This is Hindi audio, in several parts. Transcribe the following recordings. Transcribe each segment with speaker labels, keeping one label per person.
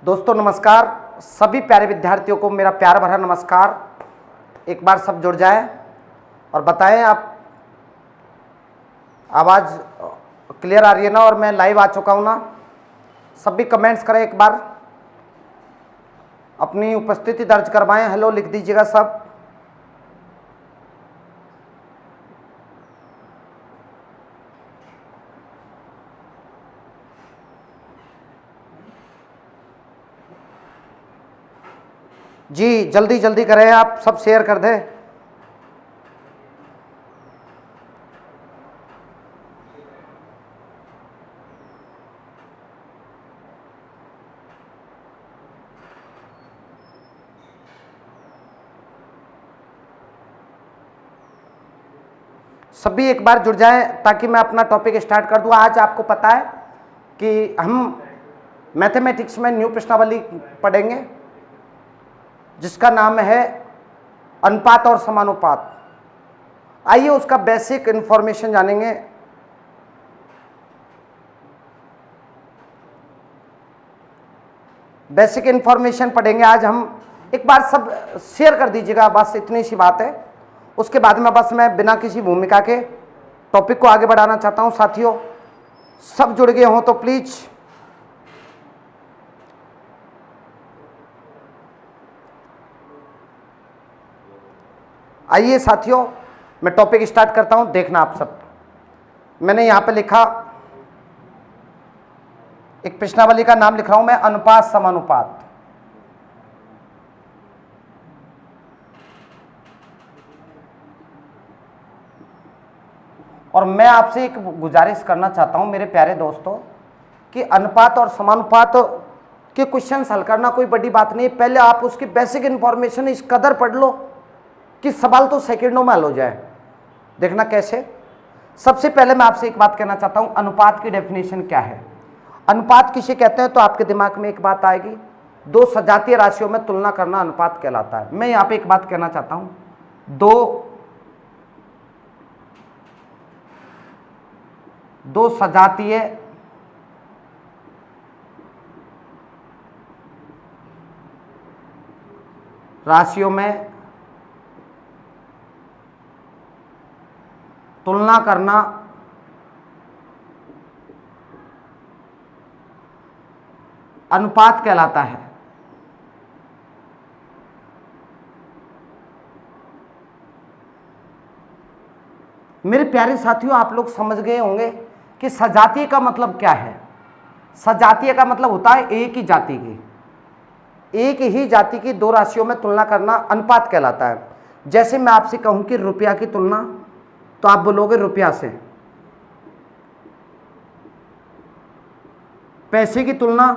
Speaker 1: दोस्तों नमस्कार, सभी प्यारे विद्यार्थियों को मेरा प्यार भरा नमस्कार। एक बार सब जुड़ जाएं और बताएं आप आवाज़ क्लियर आ रही है ना, और मैं लाइव आ चुका हूं ना। सभी कमेंट्स करें, एक बार अपनी उपस्थिति दर्ज करवाएं, हेलो लिख दीजिएगा सब। जी जल्दी जल्दी करें, आप सब शेयर कर दें। सभी एक बार जुड़ जाएं ताकि मैं अपना टॉपिक स्टार्ट कर दूं। आज आपको पता है कि हम मैथमेटिक्स में न्यू प्रश्नावली पढ़ेंगे जिसका नाम है अनुपात और समानुपात। आइए उसका बेसिक इंफॉर्मेशन जानेंगे। बेसिक इंफॉर्मेशन पढ़ेंगे आज हम। एक बार सब शेयर कर दीजिएगा, बस इतनी सी बात है। उसके बाद में बस मैं बिना किसी भूमिका के टॉपिक को आगे बढ़ाना चाहता हूं। साथियों सब जुड़ गए हों तो प्लीज आइए साथियों, मैं टॉपिक स्टार्ट करता हूं। देखना आप सब, मैंने यहां पे लिखा एक प्रश्नावली का नाम लिख रहा हूं मैं, अनुपात समानुपात। और मैं आपसे एक गुजारिश करना चाहता हूं मेरे प्यारे दोस्तों कि अनुपात और समानुपात के क्वेश्चंस हल करना कोई बड़ी बात नहीं है। पहले आप उसकी बेसिक इंफॉर्मेशन इस कदर पढ़ लो कि सवाल तो सेकंडों में हल हो जाए। देखना कैसे। सबसे पहले मैं आपसे एक बात कहना चाहता हूं, अनुपात की डेफिनेशन क्या है। अनुपात किसे कहते हैं तो आपके दिमाग में एक बात आएगी, दो सजातीय राशियों में तुलना करना अनुपात कहलाता है। मैं यहां पे एक बात कहना चाहता हूं, दो सजातीय राशियों में तुलना करना अनुपात कहलाता है। मेरे प्यारे साथियों, आप लोग समझ गए होंगे कि सजातीय का मतलब क्या है। सजातीय का मतलब होता है एक ही जाति की, एक ही जाति की दो राशियों में तुलना करना अनुपात कहलाता है। जैसे मैं आपसे कहूं कि रुपया की तुलना, तो आप बोलोगे रुपया से। पैसे की तुलना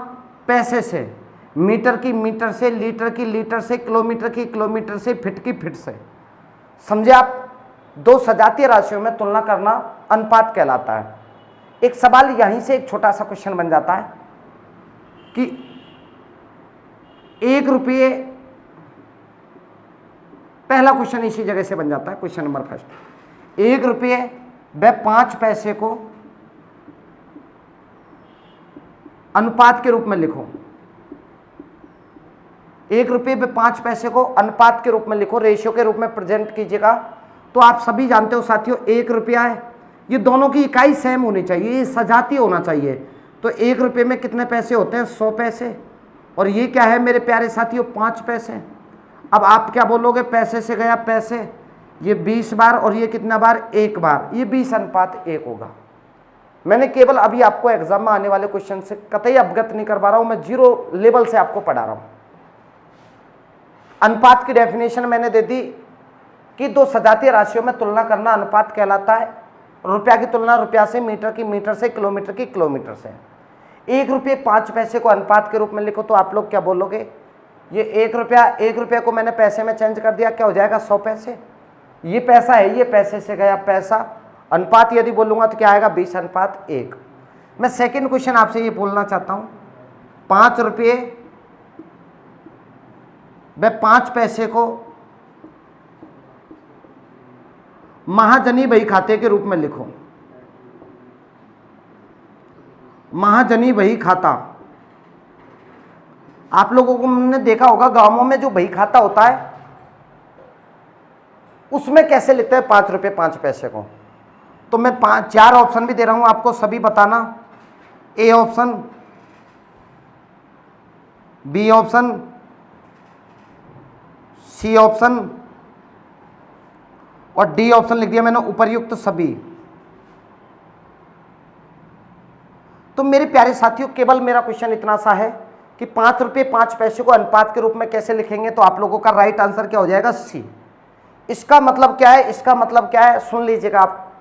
Speaker 1: पैसे से, मीटर की मीटर से, लीटर की लीटर से, किलोमीटर की किलोमीटर से, फिट की फिट से। समझे आप, दो सजातीय राशियों में तुलना करना अनुपात कहलाता है। एक सवाल यहीं से एक छोटा सा क्वेश्चन बन जाता है कि 1 रुपये, पहला क्वेश्चन इसी जगह से बन जाता है, क्वेश्चन नंबर फर्स्ट। 1 रुपये व 5 पैसे को अनुपात के रूप में लिखो। 1 रुपये व 5 पैसे को अनुपात के रूप में लिखो, रेशियो के रूप में प्रेजेंट कीजिएगा। तो आप सभी जानते हो साथियों, 1 रुपया है, ये दोनों की इकाई सेम होनी चाहिए, ये सजातीय होना चाहिए। तो 1 रुपये में कितने पैसे होते हैं, 100 पैसे। और ये क्या है मेरे प्यारे साथियों, 5 पैसे। अब आप क्या बोलोगे, पैसे से गया पैसे, ये 20 बार, और ये कितना बार, 1 बार, ये 20:1 होगा। मैंने केवल अभी आपको एग्जाम में आने वाले क्वेश्चन से कतई अवगत नहीं करवा रहा हूं, मैं जीरो लेवल से आपको पढ़ा रहा हूं। अनुपात की डेफिनेशन मैंने दे दी कि दो सजातीय राशियों में तुलना करना अनुपात कहलाता है। रुपया की तुलना रुपया से, मीटर की मीटर से, किलोमीटर की किलोमीटर से। 1 रुपये 5 पैसे को अनुपात के रूप में लिखो तो आप लोग क्या बोलोगे, ये 1 रुपया को मैंने पैसे में चेंज कर दिया, क्या हो जाएगा, 100 पैसे। ये पैसा है, ये पैसे से गया पैसा। अनुपात यदि बोलूंगा तो क्या आएगा, 20:1। मैं सेकंड क्वेश्चन आपसे ये बोलना चाहता हूं, 5 रुपये व 5 पैसे को महाजनी बही खाते के रूप में लिखो। महाजनी बही खाता आप लोगों को हमने देखा होगा गांवों में जो बही खाता होता है उसमें कैसे लिखते हैं 5 रुपये 5 पैसे को। तो मैं 4 ऑप्शन भी दे रहा हूं आपको, सभी बताना। A option, B option, C option और डी ऑप्शन लिख दिया मैंने, उपर्युक्त सभी। तो मेरे प्यारे साथियों केवल मेरा क्वेश्चन इतना सा है कि 5 रुपये 5 पैसे को अनुपात के रूप में कैसे लिखेंगे। तो आप लोगों का राइट आंसर क्या हो जाएगा? सी। इसका मतलब क्या है? इसका मतलब क्या है? सुन लीजिएगा आप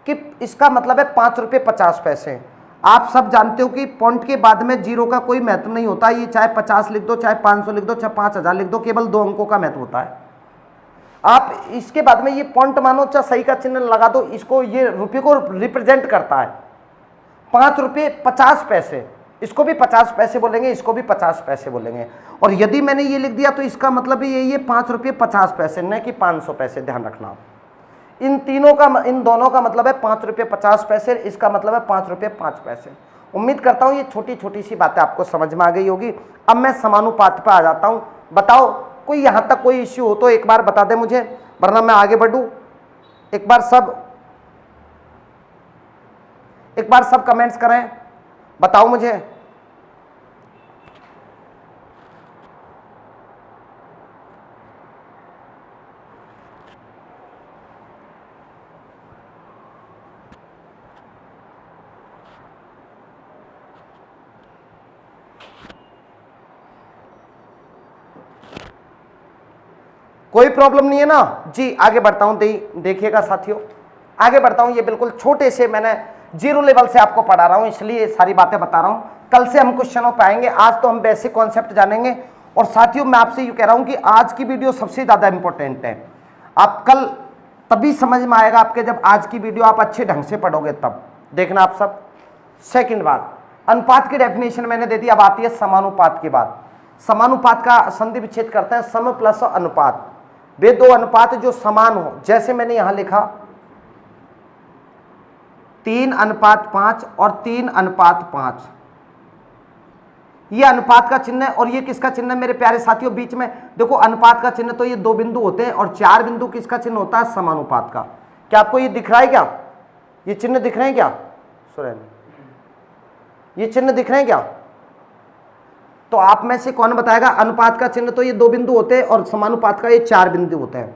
Speaker 1: कि इसका मतलब है 5 रुपये 50 पैसे। आप सब जानते हो कि पॉइंट के बाद में जीरो का कोई महत्व नहीं होता। ये चाहे 50 लिख दो, चाहे 500 लिख दो, चाहे 5000 लिख दो, केवल 2 अंकों का महत्व होता है। आप इसके बाद में ये पॉइंट मानो, चाहे सही का चिन्ह लगा दो, इसको ये रुपये को रिप्रेजेंट करता है। 5 रुपये 50 पैसे, इसको भी 50 पैसे बोलेंगे, इसको भी 50 पैसे बोलेंगे। और यदि मैंने ये लिख दिया तो इसका मतलब यही है 5 रुपये 50 पैसे, न कि 500 पैसे। ध्यान रखना, इन दोनों का मतलब है 5 रुपये 50 पैसे, इसका मतलब है 5 रुपये 5 पैसे। उम्मीद करता हूँ ये छोटी छोटी सी बातें आपको समझ में आ गई होगी। अब मैं समानुपात पर आ जाता हूँ। बताओ कोई यहाँ तक कोई इश्यू हो तो एक बार बता दे मुझे, वरना मैं आगे बढ़ूँ। एक बार सब कमेंट्स करें, बताओ मुझे। कोई प्रॉब्लम नहीं है ना जी? आगे बढ़ता हूं। देखिएगा साथियों, आगे बढ़ता हूं। ये बिल्कुल छोटे से मैंने 0 लेवल से आपको पढ़ा रहा हूं, इसलिए सारी बातें बता रहा हूं। कल से हम क्वेश्चनों पे आएंगे, आज तो हम बेसिक कॉन्सेप्ट जानेंगे। और साथियों मैं आपसे ये कह रहा हूं कि आज की वीडियो सबसे ज्यादा इंपॉर्टेंट है। आप कल तभी समझ में आएगा आपके जब आज की वीडियो आप अच्छे ढंग से पढ़ोगे, तब देखना आप सब। सेकंड बात, अनुपात की डेफिनेशन मैंने दे दी। अब आती है समानुपात की बात। समानुपात का संधि विच्छेद करते हैं सम प्लस अनुपात। वे दो अनुपात जो समान हो, जैसे मैंने यहां लिखा 3:5 और 3:5। ये अनुपात का चिन्ह है और ये किसका चिन्ह है मेरे प्यारे साथियों? बीच में देखो अनुपात का चिन्ह तो ये 2 बिंदु होते हैं और 4 बिंदु किसका चिन्ह होता है? समानुपात का। क्या आपको ये दिख रहा है? क्या ये चिन्ह दिख रहे हैं? क्या सुरेन, ये चिन्ह दिख रहे हैं क्या? तो आप में से कौन बताएगा? अनुपात का चिन्ह तो ये 2 बिंदु होते हैं और समानुपात का ये 4 बिंदु होते हैं।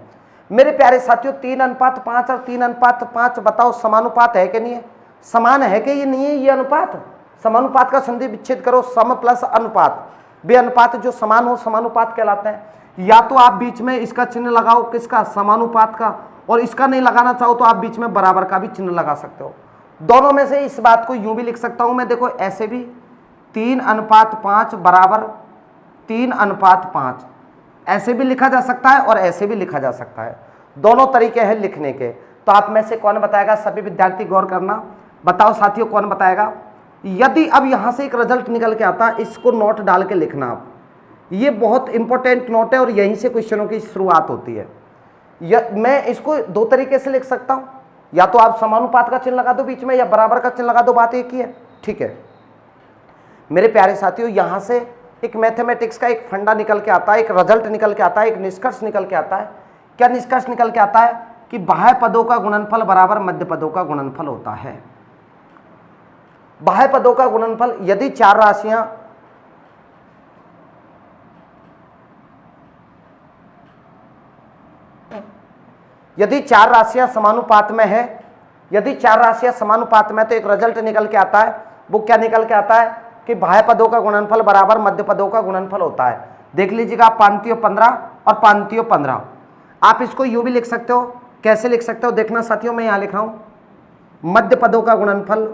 Speaker 1: मेरे प्यारे साथियों 3:5 और 3:5 बताओ समानुपात है कि नहीं है? समान है कि ये नहीं है? ये अनुपात समानुपात का संधि विच्छेद करो, सम प्लस अनुपात। वे अनुपात जो समान हो समानुपात कहलाते हैं। या तो आप बीच में इसका चिन्ह लगाओ, किसका? समानुपात का। और इसका नहीं लगाना चाहो तो आप बीच में बराबर का भी चिन्ह लगा सकते हो। दोनों में से इस बात को यूं भी लिख सकता हूं मैं, देखो ऐसे भी 3:5 बराबर 3:5 ऐसे भी लिखा जा सकता है और ऐसे भी लिखा जा सकता है। दोनों तरीके हैं लिखने के। तो आप में से कौन बताएगा? सभी विद्यार्थी गौर करना। बताओ साथियों कौन बताएगा? यदि अब यहां से एक रिजल्ट निकल के आता, इसको नोट डाल के लिखना आप। ये बहुत इंपॉर्टेंट नोट है और यहीं से क्वेश्चनों की शुरुआत होती है। मैं इसको 2 तरीके से लिख सकता हूं, या तो आप समानुपात का चिन्ह लगा दो बीच में, या बराबर का चिन्ह लगा दो, बात एक ही है। ठीक है मेरे प्यारे साथियों, यहां से एक मैथमेटिक्स का एक फंडा निकल के आता है, एक रिजल्ट निकल के आता है, एक निष्कर्ष निकल के आता है। क्या निष्कर्ष निकल के आता है? कि बाह्य पदों का गुणनफल बराबर मध्य पदों का गुणनफल होता है। बाह्य पदों का गुणनफल यदि 4 राशियां समानुपात में है, यदि 4 राशियां समानुपात में, तो एक रिजल्ट निकल के आता है। वो क्या निकल के आता है? कि बाह्य पदों का गुणनफल बराबर मध्य पदों का गुणनफल होता है। देख लीजिएगा, 5 15 और 5 15। आप इसको यूं भी लिख सकते हो। कैसे लिख सकते हो? देखना साथियों, मैं यहां लिख रहा हूं मध्य पदों का गुणनफल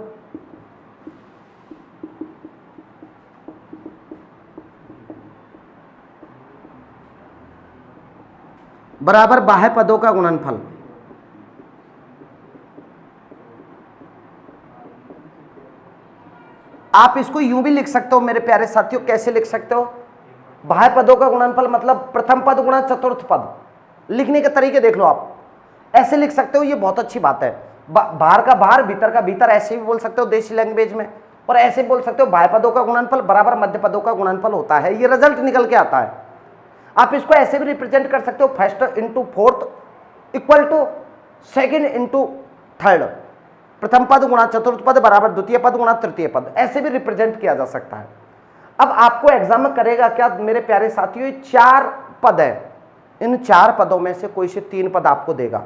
Speaker 1: बराबर बाह्य पदों का गुणनफल। आप इसको यूं भी लिख सकते हो मेरे प्यारे साथियों। कैसे लिख सकते हो? बाह्य पदों का गुणनफल मतलब प्रथम पद गुणा चतुर्थ पद। लिखने के तरीके देख लो, आप ऐसे लिख सकते हो, ये बहुत अच्छी बात है। बाहर का बाहर, भीतर का भीतर, ऐसे भी बोल सकते हो देसी लैंग्वेज में। और ऐसे बोल सकते हो बाह्य पदों का गुणनफल बराबर मध्य पदों का गुणनफल होता है, ये रिजल्ट निकल के आता है। आप इसको ऐसे भी रिप्रेजेंट कर सकते हो, first into fourth equal to second into third, प्रथम पद गुणा चतुर्थ पद बराबर द्वितीय पद गुणा तृतीय पद, ऐसे भी रिप्रेजेंट किया जा सकता है। अब आपको एग्जाम में करेगा क्या मेरे प्यारे साथियों, 4 पद है, इन 4 पदों में से कोई से 3 पद आपको देगा,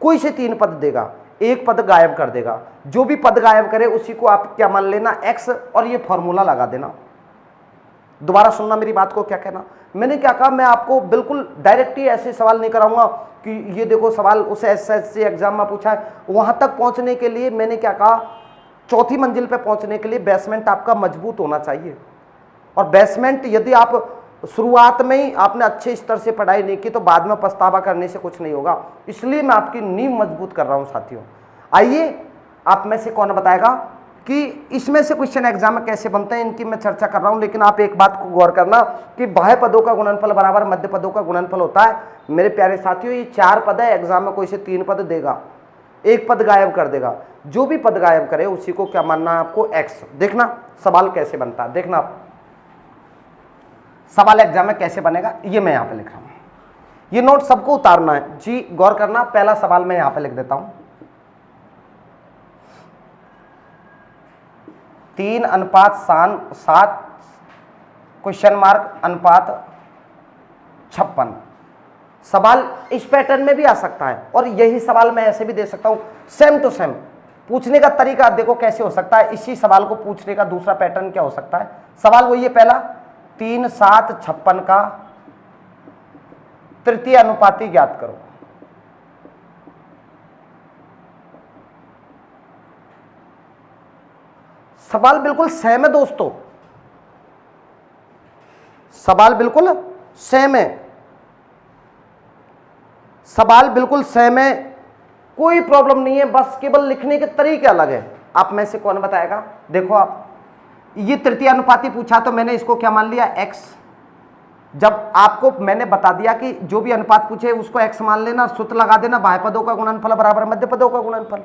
Speaker 1: कोई से 3 पद देगा, एक पद गायब कर देगा। जो भी पद गायब करे उसी को आप क्या मान लेना, x, और ये फॉर्मूला लगा देना। दोबारा सुनना मेरी बात को, क्या कहना मैंने क्या कहा, मैं आपको बिल्कुल डायरेक्ट ही ऐसे सवाल नहीं कराऊंगा कि ये देखो सवाल उस एसएससी एग्जाम में पूछा है। वहां तक पहुंचने के लिए मैंने क्या कहा, चौथी मंजिल पे पहुंचने के लिए बेसमेंट आपका मजबूत होना चाहिए। और बेसमेंट यदि आप शुरुआत में ही आपने अच्छे स्तर से पढ़ाई नहीं की तो बाद में पछतावा करने से कुछ नहीं होगा, इसलिए मैं आपकी नींव मजबूत कर रहा हूं साथियों। आइए आप में से कौन बताएगा कि इसमें से क्वेश्चन एग्जाम में कैसे बनते हैं, इनकी मैं चर्चा कर रहा हूं। लेकिन आप एक बात को गौर करना कि बाह्य पदों का गुणनफल बराबर मध्य पदों का गुणनफल होता है। मेरे प्यारे साथियों, ये 4 पद है, एग्जाम में कोई से 3 पद देगा, एक पद गायब कर देगा। जो भी पद गायब करे उसी को क्या मानना है आपको, x। देखना सवाल कैसे बनता है, देखना सवाल एग्जाम में कैसे बनेगा, ये मैं यहां पे लिख रहा हूं। ये नोट सबको उतारना है जी, गौर करना। पहला सवाल मैं यहां पे लिख देता हूं, 3:7 क्वेश्चन मार्क अनुपात 56। सवाल इस पैटर्न में भी आ सकता है और यही सवाल मैं ऐसे भी दे सकता हूं, सेम टू सेम। पूछने का तरीका देखो कैसे हो सकता है, इसी सवाल को पूछने का दूसरा पैटर्न क्या हो सकता है। सवाल वही है पहला, 3, 7, 56 का तृतीय अनुपाती ज्ञात करो। सवाल बिल्कुल सेम है दोस्तों, सवाल बिल्कुल सेम है, सवाल बिल्कुल सेम है, कोई प्रॉब्लम नहीं है, बस केवल लिखने के तरीके अलग है। आप में से कौन बताएगा, देखो आप, ये तृतीय अनुपाती पूछा तो मैंने इसको क्या मान लिया, x। जब आपको मैंने बता दिया कि जो भी अनुपात पूछे उसको x मान लेना, सूत्र लगा देना, बाह्य पदों का गुणनफल बराबर मध्य पदों का गुणनफल।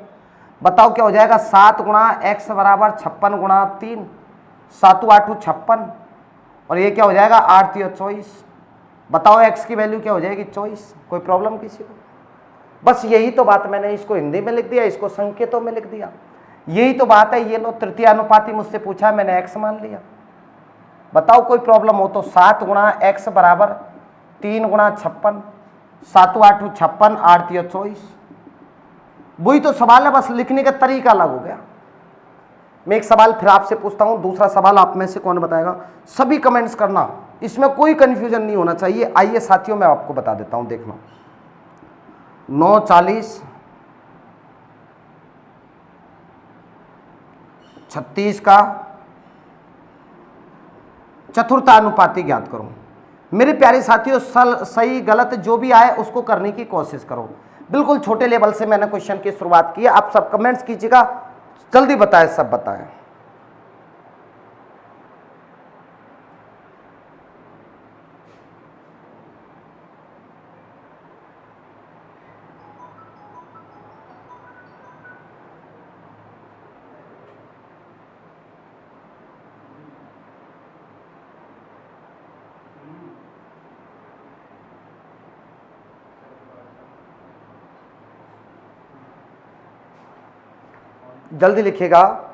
Speaker 1: बताओ क्या हो जाएगा, 7 गुणा x बराबर 56 गुणा 3, 7 8 56, और ये क्या हो जाएगा 8 3 24। बताओ x की वैल्यू क्या हो जाएगी 24। कोई प्रॉब्लम किसी को, बस यही तो बात, मैंने इसको हिंदी में लिख दिया, इसको संकेतों में लिख दिया, यही तो बात है। ये लो तृतीय अनुपाती मुझसे पूछा है, मैंने x मान लिया। बताओ कोई प्रॉब्लम हो तो 7 गुणा x बराबर 3 गुणा 56, 7 8 56, 8 3 24। वही तो सवाल है, बस लिखने का तरीका अलग हो गया। मैं एक सवाल फिर आपसे पूछता हूं, दूसरा सवाल आप में से कौन बताएगा, सभी कमेंट्स करना, इसमें कोई कंफ्यूजन नहीं होना चाहिए। आइए साथियों मैं आपको बता देता हूं, देखना 9:40 36 का चतुर्थानुपाती ज्ञात करो। मेरे प्यारे साथियों, सही गलत जो भी आए उसको करने की कोशिश करो। बिल्कुल छोटे लेवल से मैंने क्वेश्चन की शुरुआत की है, आप सब कमेंट्स कीजिएगा, जल्दी बताएं, सब बताएं। जल्दी लिखिएगा।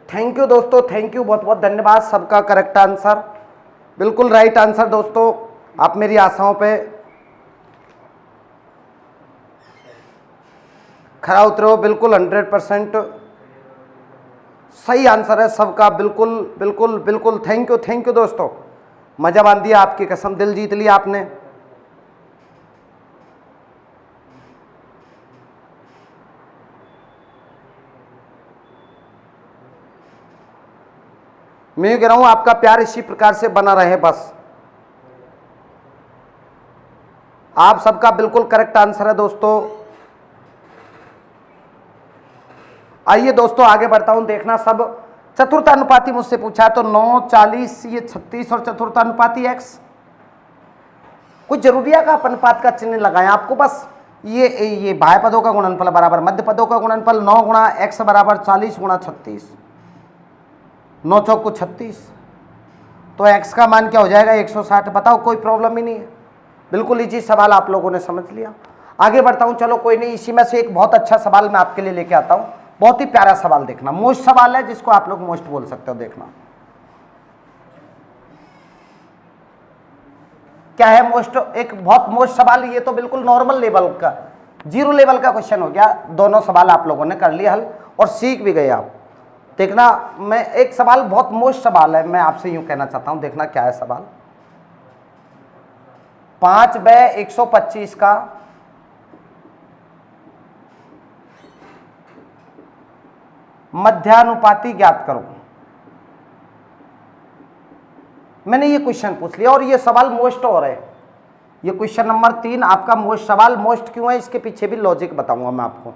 Speaker 1: थैंक यू दोस्तों, थैंक यू, बहुत बहुत धन्यवाद। सबका करेक्ट आंसर, बिल्कुल राइट आंसर दोस्तों। आप मेरी आशाओं पे खरा उतरे हो, बिल्कुल 100% सही आंसर है सबका, बिल्कुल बिल्कुल बिल्कुल। थैंक यू दोस्तों, मजा बांध दिया, आपकी कसम, दिल जीत लिया आपने। मैं कह रहा हूं आपका प्यार इसी प्रकार से बना रहे बस। आप सबका बिल्कुल करेक्ट आंसर है दोस्तों। आइए दोस्तों आगे बढ़ता हूं, देखना सब चतुर्थानुपाती मुझसे पूछा तो 9, 40, ये 36 और चतुर्थानुपाती x। कुछ जरूरी है का अनुपात का चिन्ह लगाएं आपको, बस ये बाह्य पदों का गुणनफल बराबर मध्य पदों का गुणनफल 9 गुणा x बराबर 40 गुणा 36, 9 चौक को 36, तो x का मान क्या हो जाएगा 160। बताओ, कोई प्रॉब्लम ही नहीं है, बिल्कुल इजी सवाल आप लोगों ने समझ लिया। आगे बढ़ता हूं, चलो कोई नहीं, इसी में से एक बहुत अच्छा सवाल मैं आपके लिए लेके आता हूं, बहुत ही प्यारा सवाल, देखना मोस्ट सवाल है जिसको आप लोग मोस्ट बोल सकते हो। देखना क्या है मोस्ट, एक बहुत मोस्ट सवाल, ये तो बिल्कुल नॉर्मल लेवल का, 0 लेवल का क्वेश्चन हो गया। दोनों सवाल आप लोगों ने कर लिया हल और सीख भी गए आप। देखना, मैं एक सवाल बहुत मोस्ट सवाल है, मैं आपसे यूं कहना चाहता हूं, देखना क्या है सवाल। 5/125 का मध्यानुपाती ज्ञात करो। मैंने ये क्वेश्चन पूछ लिया और ये सवाल मोस्ट और है, ये क्वेश्चन नंबर 3 आपका मोस्ट सवाल। मोस्ट क्यों है, इसके पीछे भी लॉजिक बताऊंगा मैं आपको,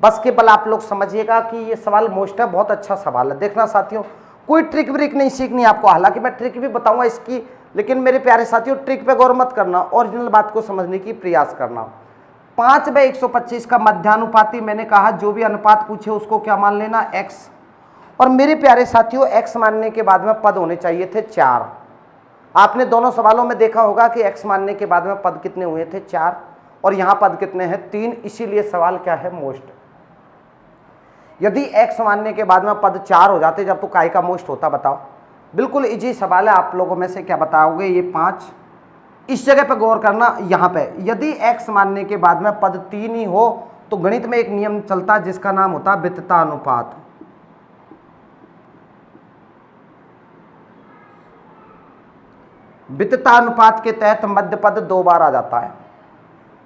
Speaker 1: बस केवल आप लोग समझिएगा कि ये सवाल मोस्ट है, बहुत अच्छा सवाल है। देखना साथियों, कोई ट्रिक व्रिक नहीं सीखनी आपको, हालांकि मैं ट्रिक भी बताऊंगा इसकी, लेकिन मेरे प्यारे साथियों ट्रिक पे गौर मत करना, ओरिजिनल बात को समझने की प्रयास करना। 5/125 का मध्यानुपाती, मैंने कहा जो भी अनुपात पूछे उसको क्या मान लेना, x। और मेरे प्यारे साथियों x मानने के बाद में पद होने चाहिए थे 4। आपने दोनों सवालों में देखा होगा कि x मानने के बाद में पद कितने हुए थे, 4, और यहां पद कितने हैं, 3, इसीलिए सवाल क्या है, मोस्ट। यदि x मानने के बाद में पद 4 हो जाते जब तो काय का मोस्ट होता, बताओ। बिल्कुल इजी सवाल है, आप लोगों में से क्या बताओगे, ये 5। इस जगह पे गौर करना, यहां पे यदि x मानने के बाद में पद 3 ही हो तो गणित में एक नियम चलता है जिसका नाम होता है वित्तता अनुपात। वित्तता अनुपात के तहत मध्य पद 2 बार आ जाता है,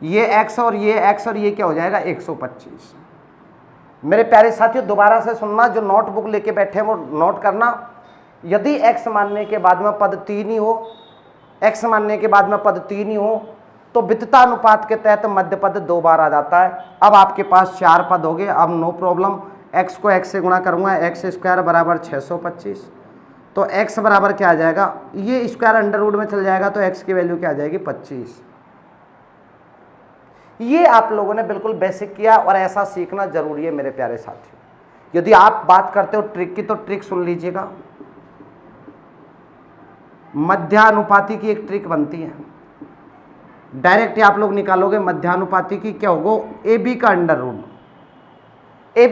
Speaker 1: ये x और ये क्या हो जाएगा 125। मेरे प्यारे साथियों दोबारा से सुनना, जो नोटबुक लेके बैठे हैं वो नोट करना। यदि x मानने के बाद में पद 3 ही हो, x मानने के बाद में पद 3 ही हो तो वित्तता अनुपात के तहत मध्य पद 2 बार आ जाता है। अब आपके पास 4 पद हो गए, अब नो प्रॉब्लम, x को x से गुणा करूंगा, x² बराबर 625, तो x बराबर क्या आ जाएगा, ये स्क्वायर अंडर रूट में चल जाएगा तो x की वैल्यू क्या आ जाएगी 25। ये आप लोगों ने बिल्कुल बेसिक किया और ऐसा सीखना जरूरी है मेरे प्यारे साथियों। यदि आप बात करते हो ट्रिक की तो ट्रिक सुन लीजिएगा। मध्यानुपाती की एक ट्रिक बनती है, डायरेक्ट आप लोग निकालोगे मध्यानुपाती की, क्या होगा, ए बी का अंडर रूट, ए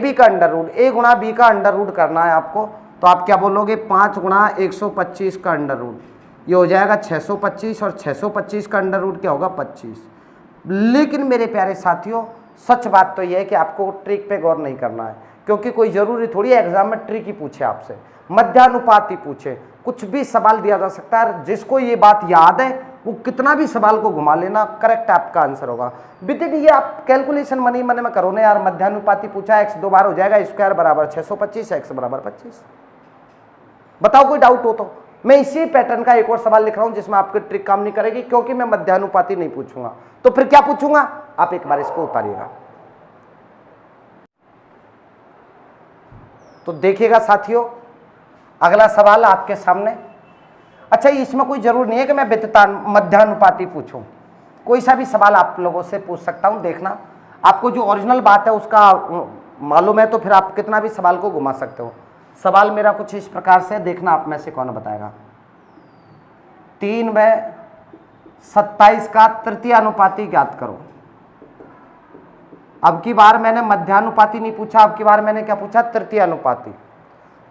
Speaker 1: गुणा बी का अंडर रूट करना है आपको, तो आप क्या बोलोगे 5 गुणा 125 का अंडर रूट, ये हो जाएगा 625, और 625 का अंडर रूट क्या होगा 25। लेकिन मेरे प्यारे साथियों सच बात तो यह है कि आपको ट्रिक पे गौर नहीं करना है, क्योंकि कोई जरूरी थोड़ी है एग्जाम में ट्रिक ही पूछे आपसे, मध्यानुपात ही पूछे, कुछ भी सवाल दिया जा सकता है। जिसको ये बात याद है वो कितना भी सवाल को घुमा लेना, करेक्ट आपका आंसर होगा। विदिन ये आप कैलकुलेशन मनी मन में करो ना यार, मध्यानुपाती पूछा, x 2 बार हो जाएगा, स्क्वायर बराबर 625, x बराबर 25। बताओ कोई डाउट हो तो। मैं इसी पैटर्न का एक और सवाल लिख रहा हूं जिसमें आपकी ट्रिक काम नहीं करेगी, क्योंकि मैं मध्यानुपाती नहीं पूछूंगा, तो फिर क्या पूछूंगा, आप एक बार इसको उतारिएगा। तो देखिएगा साथियों अगला सवाल आपके सामने। अच्छा, इसमें कोई जरूर नहीं है कि मैं वित्तता मध्यानुपाती पूछूं, कोई सा भी सवाल आप लोगों से पूछ सकता हूं। देखना, आपको जो ओरिजिनल बात है उसका मालूम है तो फिर आप कितना भी सवाल को घुमा सकते हो। सवाल मेरा कुछ इस प्रकार से, देखना आप में से कौन बताएगा। 3/27 का तृतीय अनुपाती ज्ञात करो। अब की बार मैंने मध्यानुपाती नहीं पूछा, अब की बार मैंने क्या पूछा, तृतीय अनुपाती।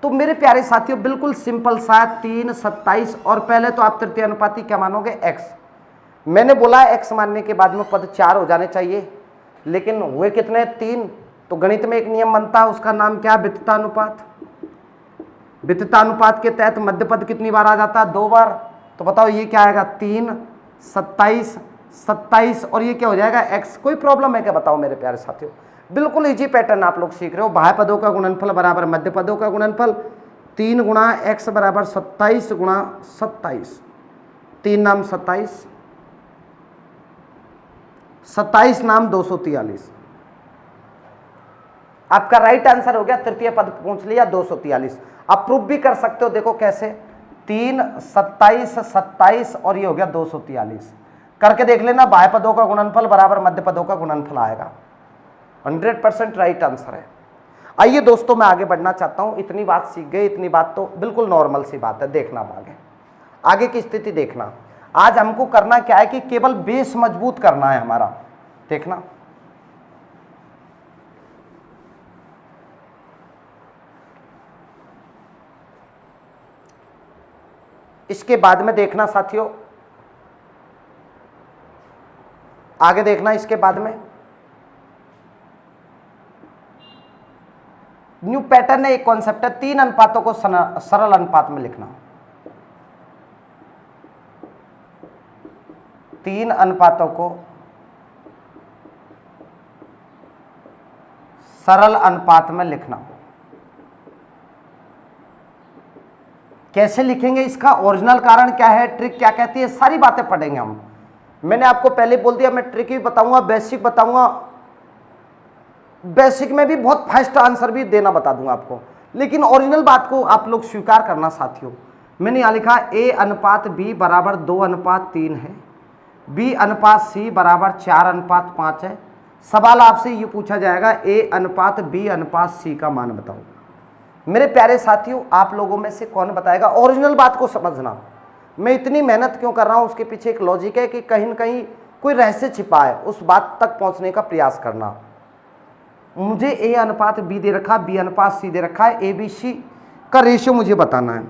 Speaker 1: तो मेरे प्यारे साथियों बिल्कुल सिंपल सा, 3, 27 और पहले तो आप तृतीय अनुपाती क्या मानोगे, x। मैंने बोला x मानने के बाद में पद 4 हो जाने चाहिए, लेकिन हुए कितने, 3, तो गणित में एक नियम बनता है, उसका नाम क्या है? वित्ततानुपात। वित्ततानुपात के तहत मध्य पद कितनी बार आ जाता है? 2 बार। तो बताओ ये क्या आएगा? 3, 27, 27 और ये क्या हो जाएगा? x। कोई प्रॉब्लम है क्या? बताओ मेरे प्यारे साथियों, बिल्कुल इजी पैटर्न आप लोग सीख रहे हो। बाह्य पदों का गुणनफल बराबर मध्य पदों का गुणनफल, 3 गुणा x बराबर 27 गुणा 27, 3 नाम 27, 27 नाम 243। आपका राइट आंसर हो गया, तृतीय पद पूछ लिया 243। आप प्रूफ भी कर सकते हो, देखो कैसे, 3, 27, 27 और ये हो गया 243। करके देख लेना, बाह्य पदों का गुणनफल बराबर मध्य पदों का गुणनफल आएगा। 100% राइट आंसर है। आइए दोस्तों, मैं आगे बढ़ना चाहता हूं। इतनी बात सीख गए, इतनी बात तो बिल्कुल नॉर्मल सी बात है। देखना आगे, आगे की स्थिति देखना। आज हमको करना क्या है कि केवल बेस मजबूत करना है हमारा। देखना, इसके बाद में देखना साथियों, आगे देखना। इसके बाद में न्यू पैटर्न है, एक कॉन्सेप्ट है, 3 अनुपातों को सरल अनुपात में लिखना। 3 अनुपातों को सरल अनुपात में लिखना। कैसे लिखेंगे, इसका ओरिजिनल कारण क्या है, ट्रिक क्या कहती है, सारी बातें पढ़ेंगे हम। मैंने आपको पहले बोल दिया, मैं ट्रिक भी बताऊंगा, बेसिक बताऊंगा, बेसिक में भी बहुत फास्ट आंसर भी देना बता दूंगा आपको, लेकिन ओरिजिनल बात को आप लोग स्वीकार करना साथियों। मैंने यहाँ लिखा a अनुपात b बराबर 2:3 है, b अनुपात c बराबर 4:5 है। सवाल आपसे ये पूछा जाएगा a अनुपात b अनुपात c का मान बताओ। मेरे प्यारे साथियों, आप लोगों में से कौन बताएगा? ओरिजिनल बात को समझना। मैं इतनी मेहनत क्यों कर रहा हूँ, उसके पीछे एक लॉजिक है कि कहीं न कहीं कोई रहस्य छिपा है, उस बात तक पहुँचने का प्रयास करना। मुझे a अनुपात b दे रखा, b अनुपात c दे रखा है, a b c का रेशियो मुझे बताना है।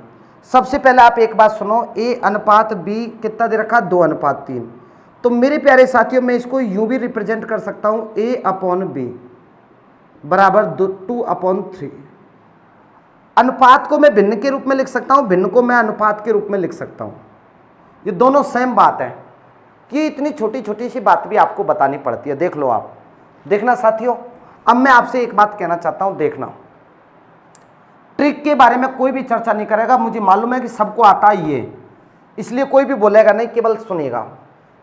Speaker 1: सबसे पहले आप एक बात सुनो, a अनुपात b कितना दे रखा? 2:3। तो मेरे प्यारे साथियों, मैं इसको यूं भी रिप्रेजेंट कर सकता हूँ, a/b बराबर 2/3। अनुपात को मैं भिन्न के रूप में लिख सकता हूँ, भिन्न को मैं अनुपात के रूप में लिख सकता हूँ। ये दोनों सेम बात है कि इतनी छोटी छोटी सी बात भी आपको बतानी पड़ती है। देख लो आप, देखना साथियों। अब मैं आपसे एक बात कहना चाहता हूँ, देखना, ट्रिक के बारे में कोई भी चर्चा नहीं करेगा, मुझे मालूम है कि सबको आता ही है, इसलिए कोई भी बोलेगा नहीं, केवल सुनेगा।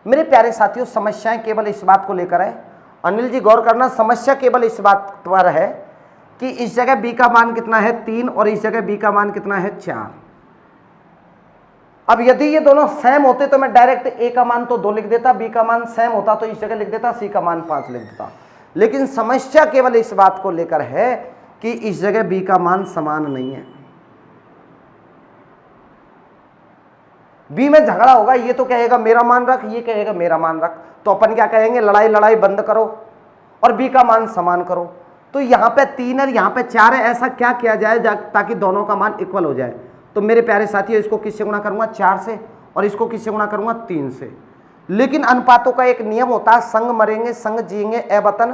Speaker 1: मेरे प्यारे साथियों, समस्याएं केवल इस बात को लेकर है, अनिल जी गौर करना, समस्या केवल इस बात पर है कि इस जगह b का मान कितना है? 3 और इस जगह b का मान कितना है? 4। अब यदि ये दोनों सेम होते तो मैं डायरेक्ट a का मान तो 2 लिख देता, b का मान सेम होता तो इस जगह लिख देता, c का मान 5 लिख देता। लेकिन समस्या केवल इस बात को लेकर है कि इस जगह b का मान समान नहीं है। b में झगड़ा होगा, ये तो कहेगा मेरा मान रख, ये कहेगा मेरा मान रख, तो अपन क्या कहेंगे? लड़ाई लड़ाई बंद करो और b का मान समान करो। तो यहाँ पे 3 है, यहाँ पे 4 है, ऐसा क्या किया जाए ताकि दोनों का मान इक्वल हो जाए? तो मेरे प्यारे साथियों, इसको किससे गुणा करूंगा? 4 से, और इसको किससे गुणा करूंगा? 3 से। लेकिन अनुपातों का एक नियम होता है, संग मरेंगे संग जिएंगे, ए वतन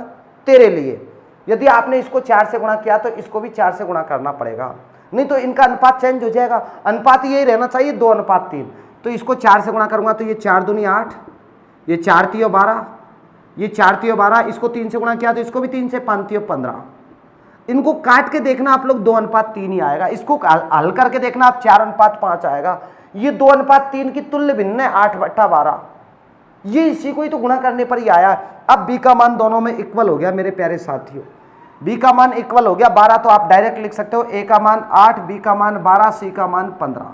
Speaker 1: तेरे लिए। यदि आपने इसको 4 से गुणा किया तो इसको भी 4 से गुणा करना पड़ेगा, नहीं तो इनका अनुपात चेंज हो जाएगा। अनुपात यही रहना चाहिए 2:3। तो इसको 4 से गुणा करूंगा तो ये 4 दूनी 8, ये 4 तियो 12, ये 4 तियो 12, इसको 3 से गुणा किया तो इसको भी 3 से, 5 तियो 15। इनको काट के देखना आप लोग, 2:3 ही आएगा। इसको हल करके देखना आप, 4:5 आएगा। ये 2:3 की तुल्य भिन्न है, 8/12। ये इसी को ही तो गुणा करने पर ही आया। अब b का मान दोनों में इक्वल हो गया मेरे प्यारे साथियों, b का मान इक्वल हो गया 12, तो आप डायरेक्ट लिख सकते हो a का मान 8, b का मान 12, c का मान 15।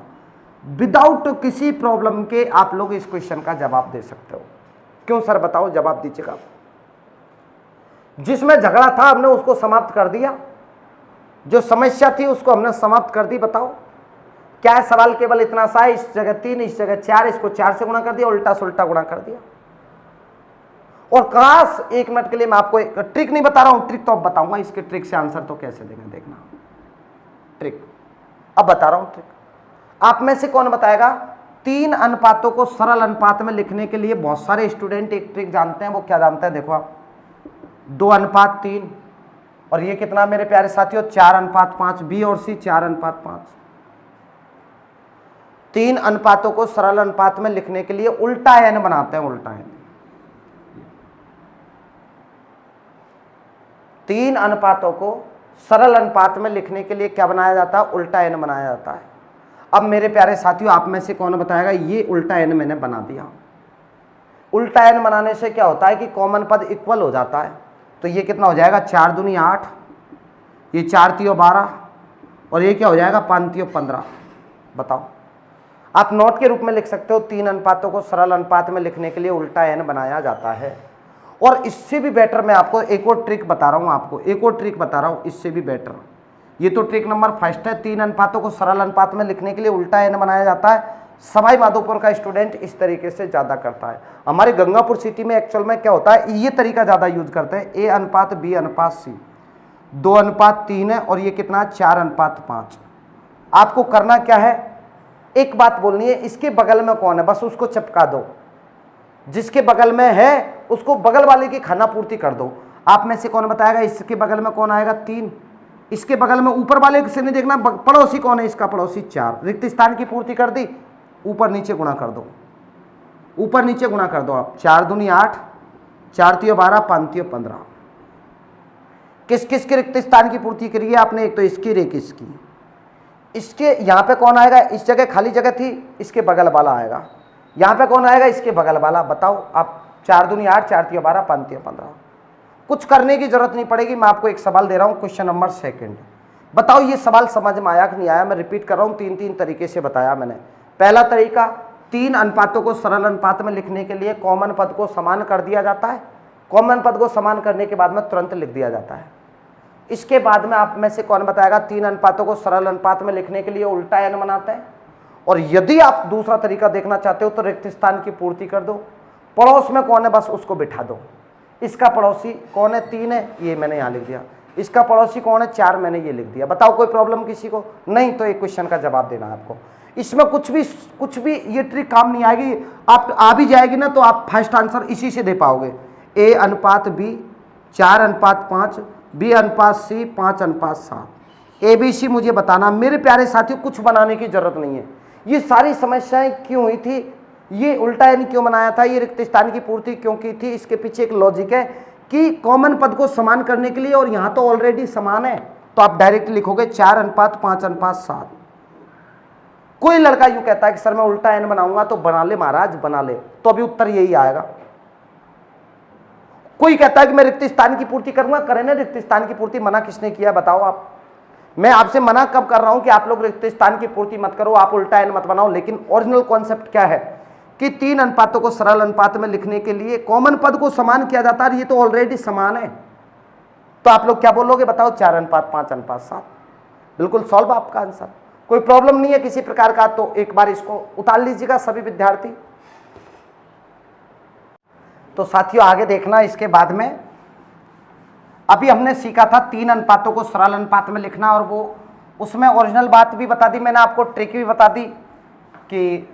Speaker 1: विदाउट किसी प्रॉब्लम के आप लोग इस क्वेश्चन का जवाब दे सकते हो। क्यों सर? बताओ, जवाब दीजिएगा। जिसमें झगड़ा था हमने उसको समाप्त कर दिया, जो समस्या थी उसको हमने समाप्त कर दी। बताओ क्या है सवाल? केवल इतना सा है, इस जगह 3, इस जगह 4, इसको 4 से गुणा कर दिया, उल्टा से उल्टा गुणा कर दिया। और काश 1 मिनट के लिए मैं आपको एक ट्रिक नहीं बता रहा हूं, ट्रिक तो अब बताऊंगा, इसके ट्रिक से आंसर तो कैसे देंगे देखना। ट्रिक अब बता रहा हूं। ट्रिक आप में से कौन बताएगा? 3 अनुपातों को सरल अनुपात में लिखने के लिए बहुत सारे स्टूडेंट एक ट्रिक जानते हैं। वो क्या जानते हैं? देखो आप, 2:3, और ये कितना मेरे प्यारे साथियों 4:5, बी और सी 4:5। 3 अनुपातों को सरल अनुपात में लिखने के लिए उल्टा एन बनाते हैं, उल्टा एन। 3 अनुपातों को सरल अनुपात में लिखने के लिए क्या बनाया जाता है, उल्टा एन बनाया जाता है। अब मेरे प्यारे साथियों आप में से कौन बताएगा, ये उल्टा एन मैंने बना दिया। उल्टा एन बनाने से क्या होता है कि कॉमन पद इक्वल हो जाता है। तो ये कितना हो जाएगा 4 दूनी 8, ये 4 तियो 12 और ये क्या हो जाएगा 5 तियो 15। बताओ, आप नोट के रूप में लिख सकते हो 3 अनुपातों को सरल अनुपात में लिखने के लिए उल्टा एन बनाया जाता है। और इससे भी बेटर मैं आपको एक और ट्रिक बता रहा हूं, आपको एक और ट्रिक बता रहा हूं इससे भी बेटर। ये तो ट्रिक नंबर फर्स्ट है, 3 अनुपातों को सरल अनुपात में लिखने के लिए उल्टा एन बनाया जाता है। सवाई माधोपुर का स्टूडेंट इस तरीके से ज़्यादा करता है। हमारे गंगापुर सिटी में एक्चुअल में क्या होता है, ये तरीका ज़्यादा यूज करते हैं, A:B:C 2:3 है और ये कितना 4:5। आपको करना क्या है, एक बात बोलनी है, इसके बगल में कौन है बस उसको चिपका दो, जिसके बगल में है उसको बगल वाले की खाना पूर्ति कर दो। आप में से कौन बताएगा इसके बगल में कौन आएगा 3, इसके बगल में ऊपर वाले से नहीं देखना, पड़ोसी कौन है इसका, पड़ोसी 4। रिक्त स्थान की पूर्ति कर दी, ऊपर नीचे गुणा कर दो, ऊपर नीचे गुणा कर दो आप। 4 दूनी 8, 4 तियो 12, 5 तियो 15। किस किस के रिक्त स्थान की पूर्ति करी है आपने, एक तो इसकी एक इसकी। इसके यहाँ पे कौन आएगा, इस जगह खाली जगह थी, इसके बगल वाला आएगा। यहाँ पे कौन आएगा, इसके बगल वाला। बताओ आप, 4 दूनी 8, 4 तियो 12, 5 तियो 15। कुछ करने की जरूरत नहीं पड़ेगी। मैं आपको एक सवाल दे रहा हूँ, क्वेश्चन नंबर 2। बताओ ये सवाल समझ में आया कि नहीं आया। मैं रिपीट कर रहा हूँ, 3 तरीके से बताया मैंने। पहला तरीका, 3 अनुपातों को सरल अनुपात में लिखने के लिए कॉमन पद को समान कर दिया जाता है। कॉमन पद को समान करने के बाद में तुरंत लिख दिया जाता है। इसके बाद में आप में से कौन बताएगा 3 अनुपातों को सरल अनुपात में लिखने के लिए उल्टा एन बनाते हैं। और यदि आप दूसरा तरीका देखना चाहते हो तो रिक्त स्थान की पूर्ति कर दो, पड़ोस में कौन है बस उसको बिठा दो। इसका पड़ोसी कौन है 3 है, ये मैंने यहाँ लिख दिया। इसका पड़ोसी कौन है 4, मैंने ये लिख दिया। बताओ कोई प्रॉब्लम किसी को नहीं, तो एक क्वेश्चन का जवाब देना है आपको। इसमें कुछ भी ये ट्रिक काम नहीं आएगी। आप आ भी जाएगी ना तो आप फर्स्ट आंसर इसी से दे पाओगे। A:B 4:5, B:C 5:7। ABC मुझे बताना। मेरे प्यारे साथियों कुछ बनाने की जरूरत नहीं है। ये सारी समस्याएं क्यों हुई थी, ये उल्टा एन क्यों बनाया था, ये रिक्त स्थान की पूर्ति क्यों की थी, इसके पीछे एक लॉजिक है कि कॉमन पद को समान करने के लिए, और यहाँ तो ऑलरेडी समान है तो आप डायरेक्ट लिखोगे 4:5, 5:7। कोई लड़का यूं कहता है कि सर मैं उल्टा एन बनाऊंगा, तो बना ले महाराज, बना ले, तो अभी उत्तर यही आएगा। कोई कहता है कि मैं रिक्त स्थान की पूर्ति करूंगा, करें ना रिक्त स्थान की पूर्ति, मना किसने किया बताओ आप। मैं आपसे मना कब कर रहा हूं कि आप लोग रिक्त स्थान की पूर्ति मत करो, आप उल्टा एन मत बनाओ। लेकिन ओरिजिनल कॉन्सेप्ट क्या है कि 3 अनुपातों को सरल अनुपात में लिखने के लिए कॉमन पद को समान किया जाता है। ये तो ऑलरेडी समान है, तो आप लोग क्या बोलोगे बताओ, 4:5, 5:7। बिल्कुल सॉल्व आपका आंसर। कोई प्रॉब्लम नहीं है किसी प्रकार का, तो एक बार इसको उतार लीजिएगा सभी विद्यार्थी। तो साथियों आगे देखना, इसके बाद में अभी हमने सीखा था 3 अनुपातों को सरल अनुपात में लिखना, और वो उसमें ओरिजिनल बात भी बता दी मैंने आपको, ट्रिक भी बता दी कि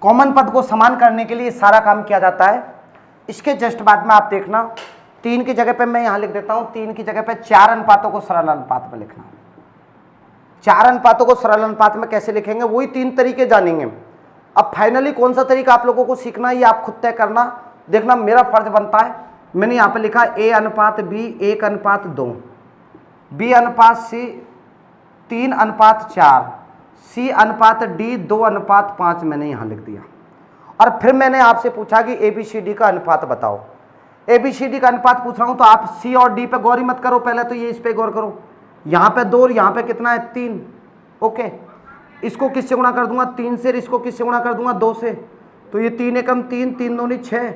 Speaker 1: कॉमन पद को समान करने के लिए सारा काम किया जाता है। इसके जस्ट बाद में आप देखना, 3 की जगह पे मैं यहाँ लिख देता हूँ, 3 की जगह पे 4 अनुपातों को सरल अनुपात में लिखना। 4 अनुपातों को सरल अनुपात में कैसे लिखेंगे, वही 3 तरीके जानेंगे। अब फाइनली कौन सा तरीका आप लोगों को सीखना है ये आप खुद तय करना। देखना मेरा फर्ज बनता है, मैंने यहाँ पे लिखा A:B 1:2, B:C 3:4, C:D 2:5 मैंने यहाँ लिख दिया। और फिर मैंने आपसे पूछा कि ABCD का अनुपात बताओ। ABCD का अनुपात पूछ रहा हूँ तो आप C और D पे गौर ही मत करो, पहले तो ये इस पे गौर करो। यहाँ पे 2 और यहाँ पे कितना है 3। ओके, इसको किससे गुणा कर दूंगा 3 से, इसको किससे गुणा कर दूंगा 2 से। तो ये 3 एकम 3, 3 दूनी 6,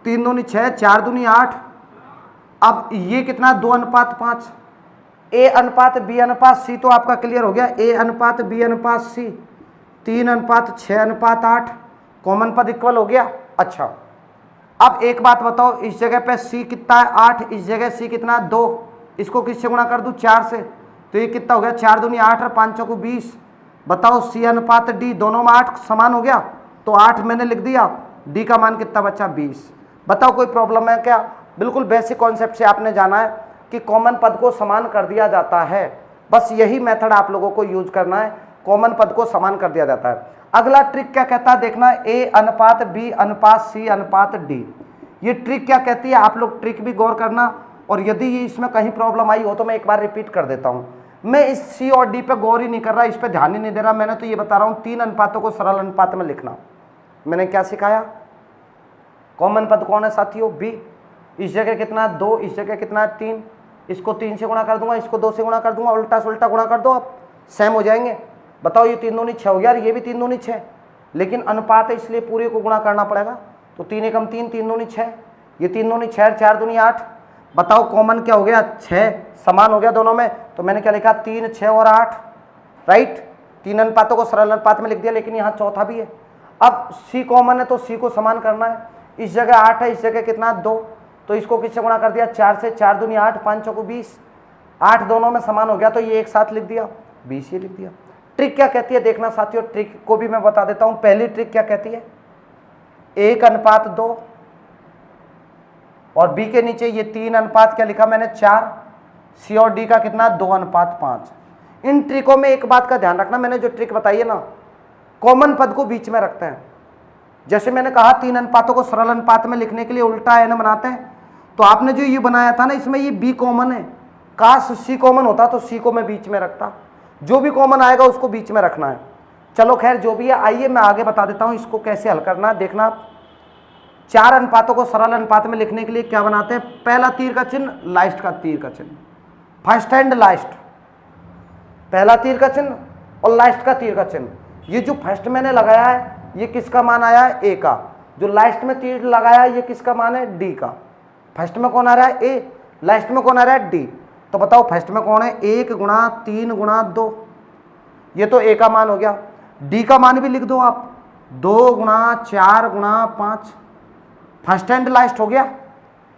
Speaker 1: 3 दूनी 6, 4 दूनी 8। अब ये कितना 2:5। A:B:C तो आपका क्लियर हो गया। A:B:C 3:6:8, कॉमन पद इक्वल हो गया। अच्छा, अब एक बात बताओ, इस जगह पे C कितना है 8, इस जगह C कितना है 2, इसको किससे गुणा कर दूं 4 से, तो ये कितना हो गया 4 दूनी 8 और 5 चौको 20। बताओ C:D दोनों में 8 समान हो गया, तो 8 मैंने लिख दिया, D का मान कितना बचा 20। बताओ कोई प्रॉब्लम है क्या, बिल्कुल बेसिक कॉन्सेप्ट से आपने जाना है कि कॉमन पद को समान कर दिया जाता है। बस यही मेथड आप लोगों को यूज करना है, कॉमन पद को समान कर दिया जाता है। अगला ट्रिक क्या कहता है देखना, ए अनुपात बी अनुपात सी अनुपात डी। ये ट्रिक क्या कहती है, आप लोग ट्रिक भी गौर करना, और यदि इसमें कहीं प्रॉब्लम आई हो तो मैं एक बार रिपीट कर देता हूँ। मैं इस सी और डी पे गौर ही नहीं कर रहा, इस पे ध्यान ही नहीं दे रहा, मैंने तो ये बता रहा हूँ 3 अनुपातों को सरल अनुपात में लिखना। मैंने क्या सिखाया, कॉमन पद कौन है साथियों, बी। इस जगह कितना 2, इस जगह कितना 3, इसको 3 से गुणा कर दूंगा, इसको 2 से गुणा कर दूंगा, उल्टा से उल्टा गुणा कर दो, आप सेम हो जाएंगे। बताओ ये 3 दूनी 6 हो गया, ये भी 3 दूनी 6, लेकिन अनुपात है इसलिए पूरे को गुणा करना पड़ेगा। तो 3 एकम 3, 3 दूनी 6, ये 3 दूनी 6, 4 दूनी 8। बताओ कॉमन क्या हो गया, 6, समान हो गया दोनों में। तो मैंने क्या लिखा, 3, 6 और 8, राइट। 3 अनुपातों को सरल अनुपात में लिख दिया, लेकिन यहाँ चौथा भी है। अब सी कॉमन है तो सी को समान करना है। इस जगह 8 है, इस जगह कितना 2, तो इसको किससे गुणा कर दिया, 4 से, 4 दूनी 8, 5 चौको 20, 8 दोनों में समान हो गया, तो ये एक साथ लिख दिया, 20 ये लिख दिया। ट्रिक क्या कहती है देखना साथियों, ट्रिक को भी मैं बता देता हूं। पहली ट्रिक क्या कहती है, 1 अनुपात 2, और बी के नीचे ये 3 अनुपात क्या लिखा मैंने 4, सी और डी का कितना 2 अनुपात 5। इन ट्रिकों में एक बात का ध्यान रखना, मैंने जो ट्रिक बताई है ना, कॉमन पद को बीच में रखते हैं। जैसे मैंने कहा 3 अनुपातों को सरल अनुपात में लिखने के लिए उल्टा एन बनाते हैं, तो आपने जो ये बनाया था ना, इसमें ये बी कॉमन है, काश सी कॉमन होता तो सी को मैं बीच में रखता। जो भी कॉमन आएगा उसको बीच में रखना है। चलो खैर जो भी है, आइए मैं आगे बता देता हूं इसको कैसे हल करना है। देखना, 4 अनुपातों को सरल अनुपात में लिखने के लिए क्या बनाते हैं, पहला तीर का चिन्ह, लास्ट का तीर का चिन्ह, फर्स्ट एंड लास्ट, पहला तीर का चिन्ह और लास्ट का तीर का चिन्ह। ये जो फर्स्ट मैंने लगाया है ये किसका मान आया है, ए का। जो लास्ट में तीर लगाया है ये किसका मान है, डी का। फर्स्ट में कौन आ रहा है, ए, लास्ट में कौन आ रहा है, डी। तो बताओ फर्स्ट में कौन है, 1 गुणा 3 गुणा 2, ये तो ए का मान हो गया। डी का मान भी लिख दो आप, 2 गुणा 4 गुणा 5, फर्स्ट एंड लास्ट हो गया।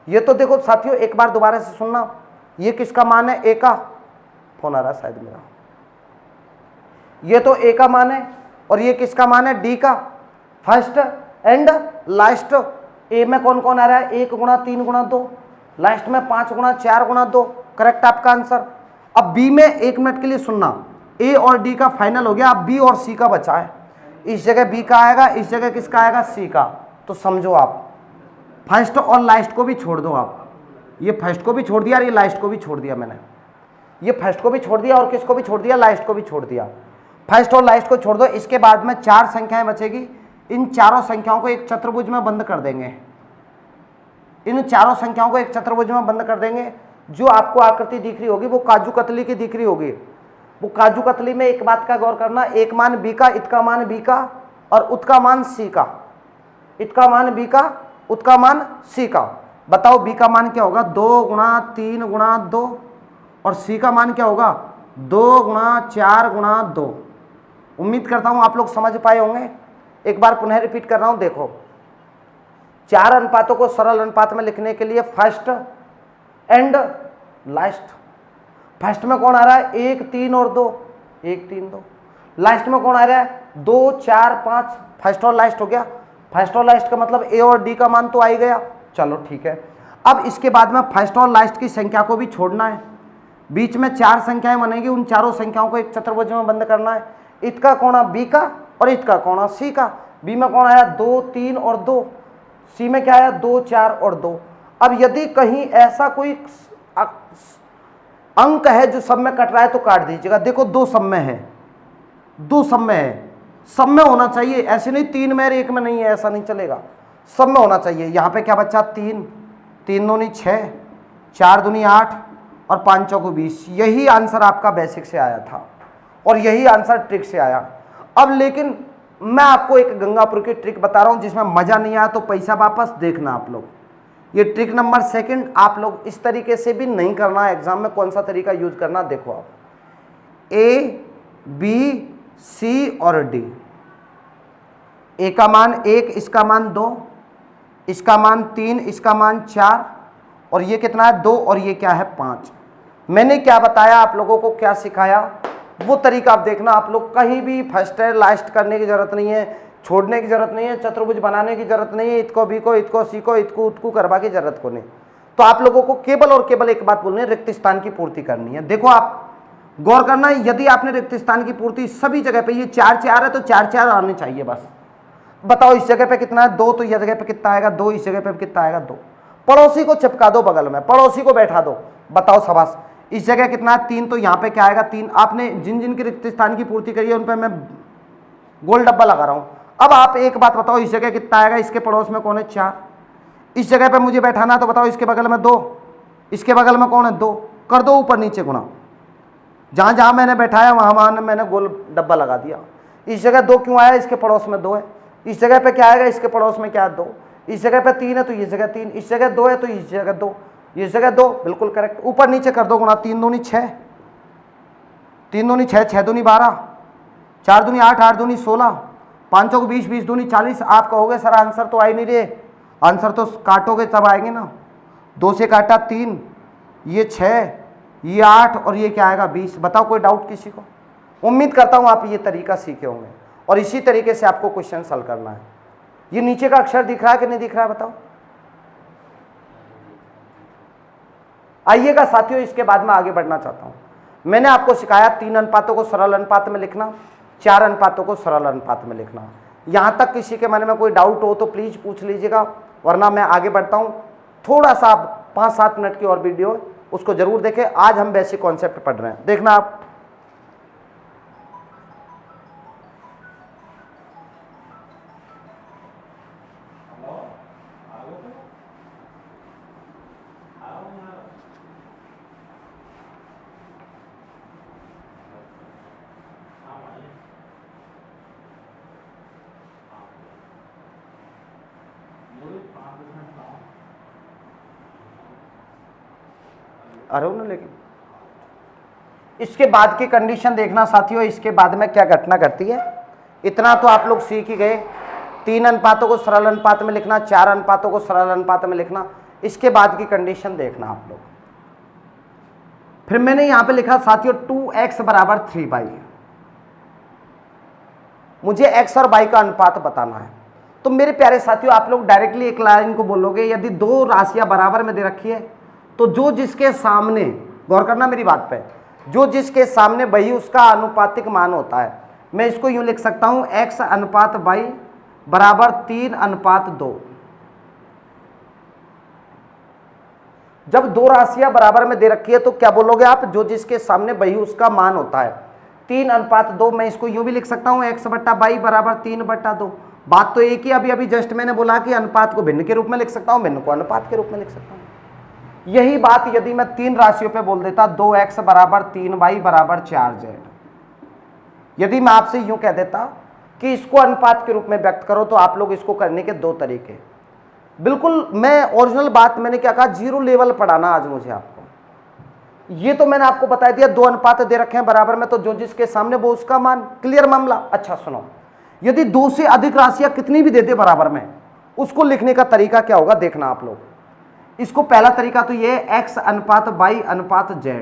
Speaker 1: ये तो देखो साथियों एक बार दोबारा से सुनना, ये किसका मान है, ए का। फोन आ रहा है शायद मेरा। ये तो ए का मान है और ये किसका मान है, डी का। फर्स्ट एंड लास्ट, ए में कौन कौन आ रहा है, 1 गुणा 3 गुणा 2, लास्ट में 5 गुणा 4 गुणा 2, करेक्ट आपका आंसर। अब बी में 1 मिनट के लिए सुनना, ए और डी का फाइनल हो गया, अब बी और सी का बचा है। इस जगह बी का आएगा, इस जगह किसका आएगा, सी का। तो समझो आप फर्स्ट और लास्ट को भी छोड़ दो आप, ये फर्स्ट को भी छोड़ दिया और ये लास्ट को भी छोड़ दिया मैंने, ये फर्स्ट को भी छोड़ दिया और किसको भी छोड़ दिया, लास्ट को भी छोड़ दिया। फर्स्ट और लास्ट को छोड़ दो, इसके बाद में 4 संख्याएं बचेगी। इन चारों संख्याओं को एक चतुर्भुज में बंद कर देंगे, इन चारों संख्याओं को एक चतुर्भुज में बंद कर देंगे। जो आपको आकृति दिख रही होगी वो काजू कतली की दिख रही होगी। वो काजू कतली में एक बात का गौर करना, एक मान बी का, इतका मान बी का और उत्का मान सी का, इतका मान बी का, उत्का मान सी का। बताओ बी का मान क्या होगा, 2 गुणा 3 गुणा 2, और सी का मान क्या होगा, 2 गुणा 4 गुणा 2। उम्मीद करता हूं आप लोग समझ पाए होंगे। एक बार पुनः रिपीट कर रहा हूं, देखो 4 अनुपातों को सरल अनुपात में लिखने के लिए फर्स्ट एंड लास्ट, फर्स्ट में कौन आ रहा है, 1 3 और 2, 1 3 2, लास्ट में कौन आ रहा है, 2 4 5, फर्स्ट और लास्ट हो गया। फर्स्ट और लास्ट का मतलब ए और डी का मान तो आ ही गया, चलो ठीक है। अब इसके बाद में फर्स्ट और लास्ट की संख्या को भी छोड़ना है, बीच में 4 संख्याएं बनेगी, उन चारों संख्याओं को एक चतुर्भुज में बंद करना है। इसका कोणा बी का और इसका कोणा सी का। बी में कौन आया, 2 3 और 2, सी में क्या आया, 2 4 और 2। अब यदि कहीं ऐसा कोई अंक है जो सब में कट रहा है तो काट दीजिएगा। देखो 2 सब में है, 2 सब में है, सब में होना चाहिए, ऐसे नहीं 3 में 1 में नहीं है, ऐसा नहीं चलेगा, सब में होना चाहिए। यहाँ पे क्या बचा, 3 3 दूनी 6, 4 दूनी 8 और 5 चौको 20। यही आंसर आपका बेसिक से आया था और यही आंसर ट्रिक से आया। अब लेकिन मैं आपको एक गंगापुर की ट्रिक बता रहा हूं जिसमें मजा नहीं आया तो पैसा वापस देखना आप लोग। ये ट्रिक नंबर 2 आप लोग इस तरीके से भी नहीं करना है, एग्जाम में कौन सा तरीका यूज करना देखो आप, ए बी सी और डी, ए का मान 1, इसका मान 2, इसका मान 3, इसका मान 4 और ये कितना है 2 और ये क्या है 5। मैंने क्या बताया आप लोगों को, क्या सिखाया, वो तरीका आप देखना। आप लोग कहीं भी फर्स्ट है लास्ट करने की जरूरत नहीं है, छोड़ने की जरूरत नहीं है, चतुर्भुज बनाने की जरूरत नहीं है, इतको बी को, इतको सी को, इतको उतको करवा की जरूरत को नहीं। तो आप लोगों को केवल और केवल एक बात बोलनी है, रिक्त स्थान की पूर्ति करनी है। देखो आप गौर करना, यदि आपने रिक्त स्थान की पूर्ति सभी जगह पे, ये 4 4 है तो 4 4 आने चाहिए बस। बताओ इस जगह पे कितना है 2, तो इस जगह पे कितना आएगा 2, इस जगह पे कितना आएगा 2। पड़ोसी को चिपका दो बगल में, पड़ोसी को बैठा दो, बताओ शाबाश। इस जगह कितना है 3, तो यहाँ पे क्या आएगा 3। आपने जिन जिन की रिक्त स्थान की पूर्ति करी है उन पे मैं गोल डब्बा लगा रहा हूं। अब आप एक बात बताओ, इस जगह कितना आएगा, इसके पड़ोस में कौन है 4, इस जगह पे मुझे बैठाना है तो बताओ इसके बगल में 2, इसके बगल में कौन है 2, कर दो ऊपर नीचे गुणा। जहां जहां मैंने बैठाया वहां वहां मैंने गोल डब्बा लगा दिया। इस जगह 2 क्यों आया, इसके पड़ोस में 2 है। इस जगह पे क्या आएगा, इसके पड़ोस में क्या है 2। इस जगह पे 3 है तो इस जगह 3, इस जगह 2 है तो इस जगह 2, इस जगह 2, बिल्कुल करेक्ट। ऊपर नीचे कर दो गुणा, 3 दूनी 6, 3 दूनी 6, 6 दूनी 12, 4 दूनी 8, 8 दूनी 16, 5 को 20, 20 दूनी 40। आप कहोगे सर आंसर तो आ ही नहीं रहे, आंसर तो काटोगे तब आएंगे ना। 2 से काटा 3, ये 6, ये 8 और ये क्या आएगा 20। बताओ कोई डाउट किसी को? उम्मीद करता हूं आप ये तरीका सीखे होंगे और इसी तरीके से आपको क्वेश्चन सॉल्व करना है। ये नीचे का अक्षर दिख रहा है कि नहीं दिख रहा है बताओ? आइएगा साथियों, इसके बाद में आगे बढ़ना चाहता हूं। मैंने आपको सिखाया 3 अनुपातों को सरल अनुपात में लिखना, 4 अनुपातों को सरल अनुपात में लिखना। यहां तक किसी के मन में कोई डाउट हो तो प्लीज पूछ लीजिएगा, वरना मैं आगे बढ़ता हूं। थोड़ा सा 5-7 मिनट की और वीडियो उसको जरूर देखें। आज हम बेसिक कॉन्सेप्ट पढ़ रहे हैं, देखना आप। अरे ना, लेकिन इसके बाद की कंडीशन देखना साथियों, इसके बाद में क्या घटना घटती है। इतना तो आप लोग सीख ही गए, 3 अनुपातों को सरल अनुपात में लिखना, 4 अनुपातों को सरल अनुपात में लिखना। इसके बाद की कंडीशन देखना आप लोग। फिर मैंने यहां पे लिखा साथियों 2x बराबर 3y। मुझे x और y का अनुपात बताना है। तो मेरे प्यारे साथियों, आप लोग डायरेक्टली एक लाइन को बोलोगे, यदि 2 राशियां बराबर में दे रखी है तो जो जिसके सामने, गौर करना मेरी बात पे, जो जिसके सामने वही उसका अनुपातिक मान होता है। मैं इसको यूं लिख सकता हूं x अनुपात y बराबर 3 अनुपात 2। जब 2 राशियां बराबर में दे रखी है तो क्या बोलोगे आप, जो जिसके सामने वही उसका मान होता है। 3 अनुपात 2, मैं इसको यूं भी लिख सकता हूं x बट्टा y बराबर 3/2। बात तो एक ही, अभी अभी जस्ट मैंने बोला कि अनुपात को भिन्न के रूप में लिख सकता हूं, भिन्न को अनुपात के रूप में लिख सकता हूं। यही बात यदि मैं 3 राशियों पे बोल देता, 2x बराबर 3y बराबर 4z। यदि मैं आपसे यूं कह देता कि इसको अनुपात के रूप में व्यक्त करो, तो आप लोग इसको करने के 2 तरीके। बिल्कुल मैं ओरिजिनल बात मैंने क्या कहा, 0 लेवल पढ़ाना आज मुझे आपको। ये तो मैंने आपको बता दिया, 2 अनुपात दे रखे हैं बराबर में, तो जो जिसके सामने वो उसका मान। क्लियर मामला? अच्छा सुनो, यदि 2 से अधिक राशियां कितनी भी दे दे बराबर में, उसको लिखने का तरीका क्या होगा देखना आप लोग। इसको पहला तरीका तो ये x अनुपात y अनुपात z।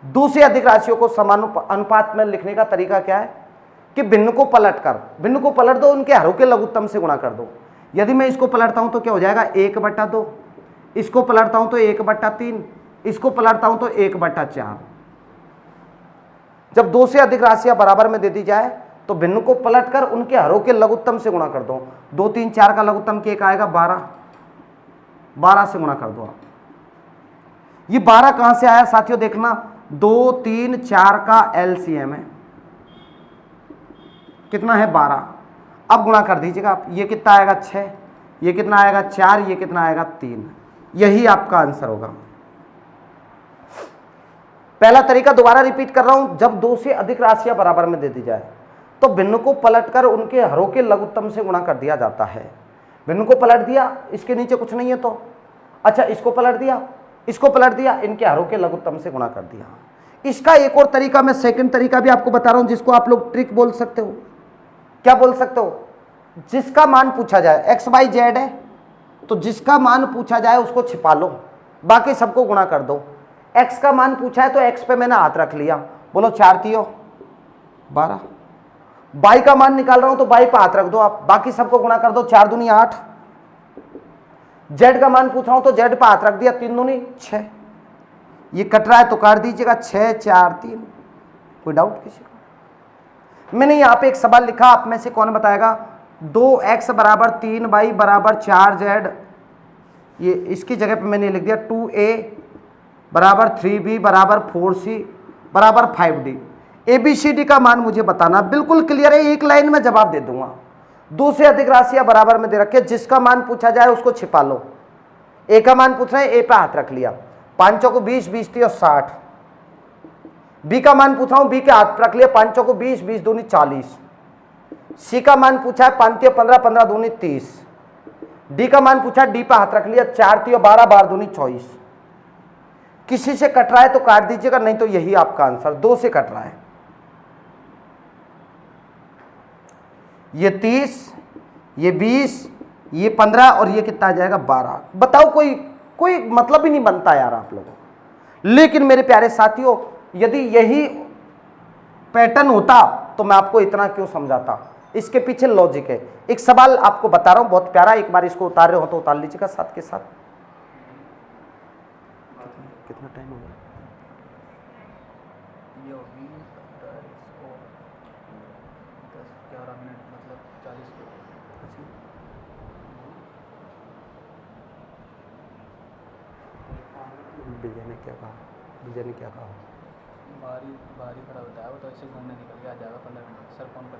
Speaker 1: 2 से अधिक राशियों को समान अनुपात में लिखने का तरीका क्या है कि भिन्न को पलट कर, भिन्न को पलट दो, उनके हरों के लघुत्तम से गुणा कर दो। यदि मैं इसको पलटता हूं तो क्या हो जाएगा 1/2, इसको पलटता हूं तो 1/3, इसको पलटता हूं तो 1/4। जब 2 से अधिक राशियां बराबर में दे दी जाए तो भिन्न को पलटकर उनके हरों के लघुत्तम से गुणा कर दो। 2 3 4 का लघुत्तम के एक आएगा 12, 12 से गुणा कर दो आप। ये 12 कहां से आया साथियों देखना, 2 3 4 का एलसीएम है, कितना है 12। अब गुणा कर दीजिएगा आप, ये कितना आएगा 6, ये कितना आएगा 4, ये कितना आएगा 3। यही आपका आंसर होगा। पहला तरीका दोबारा रिपीट कर रहा हूं, जब 2 से अधिक राशियां बराबर में दे दी जाए तो भिन्न को पलटकर उनके हरों के लघुत्तम से गुणा कर दिया जाता है। भिन्न को पलट दिया, इसके नीचे कुछ नहीं है तो अच्छा, इसको पलट दिया, इसको पलट दिया, इनके हरों के लघुत्तम से गुणा कर दिया। इसका एक और तरीका, मैं सेकंड तरीका भी आपको बता रहा हूं, जिसको आप लोग ट्रिक बोल सकते हो। क्या बोल सकते हो? जिसका मान पूछा जाए, x y z है तो जिसका मान पूछा जाए उसको छिपा लो, बाकी सबको गुणा कर दो। x का मान पूछा है तो x पे मैंने हाथ रख लिया, बोलो 4 3 12। y का मान निकाल रहा हूं तो y पे हाथ रख दो आप, बाकी सबको गुणा कर दो, 4 दूनी 8, जेड का मान पूछ रहा हूं तो जेड पर हाथ रख दिया, 3 दूनी 6, ये कट रहा है तो काट दीजिएगा, 6 4 3। कोई डाउट किसी को? मैंने यहां पे एक सवाल लिखा, आप में से कौन बताएगा? 2x बराबर 3y बराबर 4z, ये इसकी जगह पे मैंने लिख दिया 2a बराबर 3b बराबर 4c बराबर 5d। ABCD का मान मुझे बताना, बिल्कुल क्लियर है, एक लाइन में जवाब दे दूंगा। 2 से अधिक राशियां बराबर में दे रखे, जिसका मान पूछा जाए उसको छिपा लो। ए का मान पूछ रहे हैं, ए पे हाथ रख लिया, 5 चौको 20, 20 3 और 60। बी का मान पूछ रहा हूं, बी के हाथ रख लिया, 5 चौको 20, 20 दूनी 40। सी का मान पूछा है 5 3 15, 15 दूनी 30। डी का मान पूछा, डी पे हाथ रख लिया, 4 3 12, 12 दूनी 24। किसी से कट रहा है तो काट दीजिएगा, नहीं तो यही आपका आंसर, 2 से कट रहा है। ये 30, ये 20, ये 15 और ये कितना आ जाएगा 12। बताओ, कोई मतलब ही नहीं बनता यार आप लोगों को। लेकिन मेरे प्यारे साथियों, यदि यही पैटर्न होता तो मैं आपको इतना क्यों समझाता, इसके पीछे लॉजिक है। एक सवाल आपको बता रहा हूं बहुत प्यारा, एक बार इसको उतार रहे हो तो उतार लीजिएगा साथ के साथ। कितना टाइम हो गया? विजय ने क्या कहा? विजय ने क्या कहा?
Speaker 2: बारी खड़ा होता है वो, तो ऐसे घूमने निकल के आ जाएगा 15 मिनट, सर फोन कर।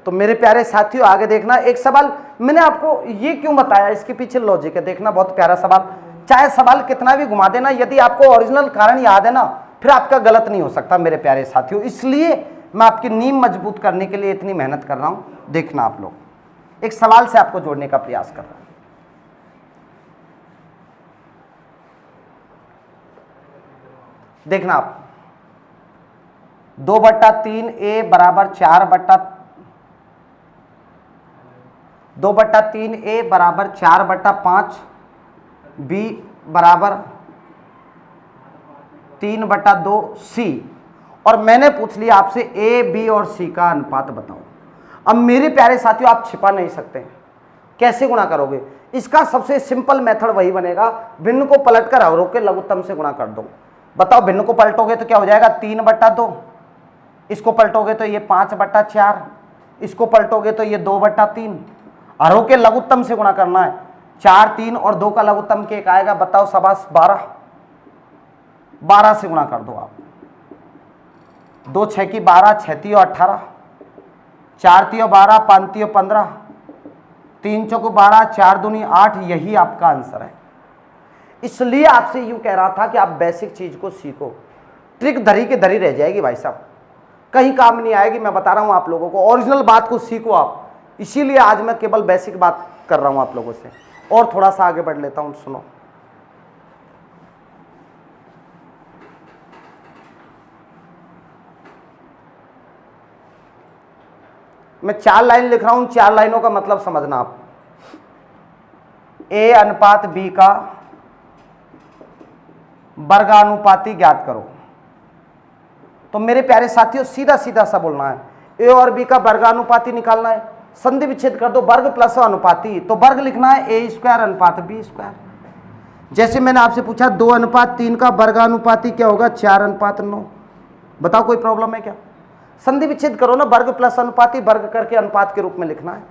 Speaker 1: तो मेरे प्यारे साथियों आगे देखना, एक सवाल मैंने आपको ये क्यों बताया, इसके पीछे लॉजिक है, देखना बहुत प्यारा सवाल। चाहे सवाल कितना भी घुमा देना, यदि आपको ओरिजिनल कारण याद है ना, फिर आपका गलत नहीं हो सकता मेरे प्यारे साथियों। इसलिए मैं आपकी नींव मजबूत करने के लिए इतनी मेहनत कर रहा हूं। देखना आप लोग, एक सवाल से आपको जोड़ने का प्रयास कर रहा हूं। देखना आप, 2/3a बराबर 2/3a बराबर 4/5, b बराबर 3/2c। और मैंने पूछ लिया आपसे a, b और c का अनुपात बताओ। अब मेरे प्यारे साथियों, आप छिपा नहीं सकते, कैसे गुणा करोगे? इसका सबसे सिंपल मेथड वही बनेगा, भिन्न को पलटकर अवरोह के लघुत्तम से गुणा कर दो। बताओ, भिन्न को पलटोगे तो क्या हो जाएगा? 3/2, इसको पलटोगे तो ये 5/4, इसको पलटोगे तो ये 2/3। अवरोह के लघुत्तम से गुणा करना है, 4 3 और 2 का लघुत्तम के एक आएगा, बताओ शाबाश 12। 12 से गुणा कर दो आप, 2 6 की 12, 6 3 18, 4 3 12, 5 3 15, 3 चौको 12, 4 दूनी 8। यही आपका आंसर है। इसलिए आपसे यूं कह रहा था कि आप बेसिक चीज को सीखो, ट्रिक धरी के धरी रह जाएगी भाई साहब, कहीं काम नहीं आएगी। मैं बता रहा हूं आप लोगों को, ओरिजिनल बात को सीखो आप। इसीलिए आज मैं केवल बेसिक बात कर रहा हूं आप लोगों से, और थोड़ा सा आगे बढ़ लेता हूं, सुनो। मैं 4 लाइन लिख रहा हूं, 4 लाइनों का मतलब समझना आप। a अनुपात b का वर्गानुपाती ज्ञात करो। तो मेरे प्यारे साथियों, सीधा सीधा सा बोलना है, a और b का वर्गानुपाती निकालना है, संधि विच्छेद कर दो, वर्ग प्लस अनुपाती, तो वर्ग लिखना है a² अनुपात b²। जैसे मैंने आपसे पूछा 2/3 का वर्गानुपाती क्या होगा? 4/9। बताओ कोई प्रॉब्लम है क्या? संधि विच्छेद करो ना, वर्ग प्लस अनुपाती, वर्ग करके अनुपात के रूप में लिखना है।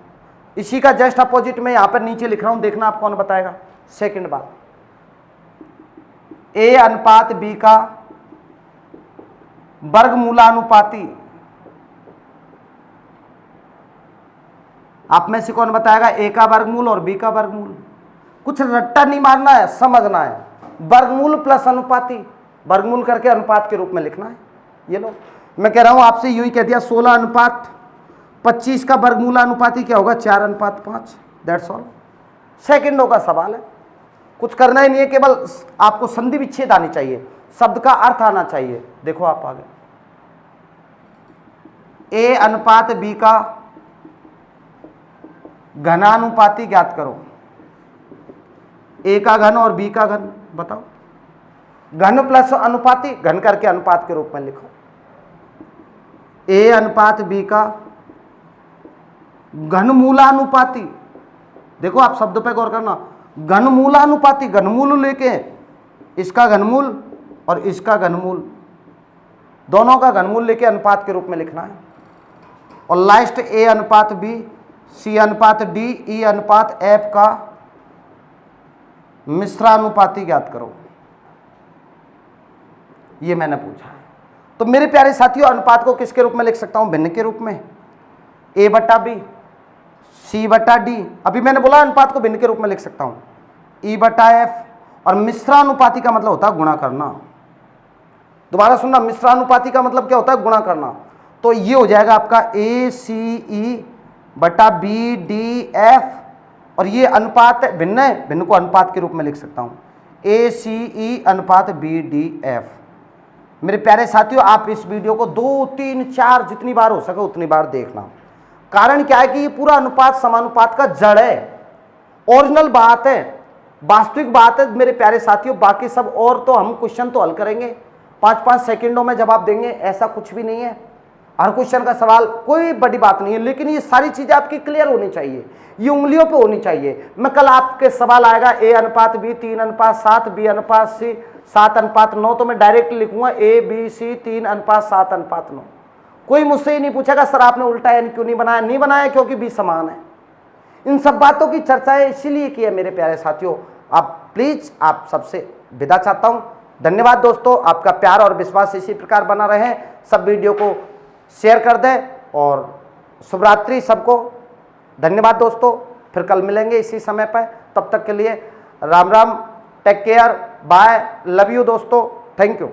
Speaker 1: इसी का जस्ट अपोजिट में यहां पर नीचे लिख रहा हूं, देखना आप कौन बताएगा। सेकंड बात, a अनुपात b का वर्गमूलानुपाती, आप में से कौन बताएगा? a का वर्गमूल और b का वर्गमूल। कुछ रट्टा नहीं मारना है, समझना है। वर्गमूल प्लस अनुपाती, वर्गमूल करके अनुपात के रूप में लिखना है। ये लो, मैं कह रहा हूं आपसे यूं ही कह दिया, 16/25 का वर्गमूलानुपाती क्या होगा? 4/5। That's all. सेकंडों का सवाल है, कुछ करना ही नहीं है, केवल आपको संधि विच्छेद आनी चाहिए, शब्द का अर्थ आना चाहिए। देखो आप आगे, a अनुपात b का घनानुपाती ज्ञात करो। a का घन और b का घन बताओ। घन प्लस अनुपाती, घन करके अनुपात के रूप में लिखो। a अनुपात b का घनमूलानुपाती, देखो आप शब्द पे गौर करना, घनमूलानुपाती, घनमूल लेके इसका घनमूल और इसका घनमूल, दोनों का घनमूल लेके अनुपात के रूप में लिखना है। और लास्ट ए अनुपात बी, सी अनुपात डी, ई अनुपात एफ का मिश्रानुपाती ज्ञात करो, ये मैंने पूछा है। तो मेरे प्यारे साथियों, अनुपात को किसके रूप में लिख सकता हूं? भिन्न के रूप में, ए बटा बी, सी बटा डी। अभी मैंने बोला अनुपात को भिन्न के रूप में लिख सकता हूं, ई बटा एफ। और मिश्रानुपाती का मतलब होता है गुणा करना। दोबारा सुनना, मिश्रानुपाती का मतलब क्या होता है? गुणा करना। तो ये हो जाएगा आपका ए सी ई बटा बी डी एफ, और ये अनुपात भिन्न है, भिन्न को अनुपात के रूप में लिख सकता हूं, ए सी ई अनुपात बी डी एफ। मेरे प्यारे साथियों, आप इस वीडियो को 2, 3, 4 जितनी बार हो सके उतनी बार देखना। कारण क्या है कि ये पूरा अनुपात समानुपात का जड़ है, ओरिजिनल बात है, वास्तविक बात है मेरे प्यारे साथियों। बाकी सब और तो हम क्वेश्चन तो हल करेंगे, 5-5 सेकंडों में जवाब देंगे, ऐसा कुछ भी नहीं है। हर क्वेश्चन का सवाल कोई बड़ी बात नहीं है, लेकिन ये सारी चीजें आपकी क्लियर होनी चाहिए, ये उंगलियों पे होनी चाहिए। मैं कल आपके सवाल आएगा ए अनुपात बी 3:7, बी अनुपात सी 7:9, तो मैं डायरेक्ट लिखूंगा ए बी सी 3:7:9। कोई मुझसे ही नहीं पूछेगा सर आपने उल्टा एन क्यों नहीं बनाया? नहीं बनाया क्योंकि बी समान है। इन सब बातों की चर्चाएं इसीलिए की है मेरे प्यारे साथियों। आप प्लीज, आप सबसे विदा चाहता हूं। धन्यवाद दोस्तों, आपका प्यार और विश्वास इसी प्रकार बना रहे। सब वीडियो को शेयर कर दें और शुभ रात्रि सबको। धन्यवाद दोस्तों, फिर कल मिलेंगे इसी समय पर। तब तक के लिए Ram Ram, take care, bye, love you दोस्तों, थैंक यू।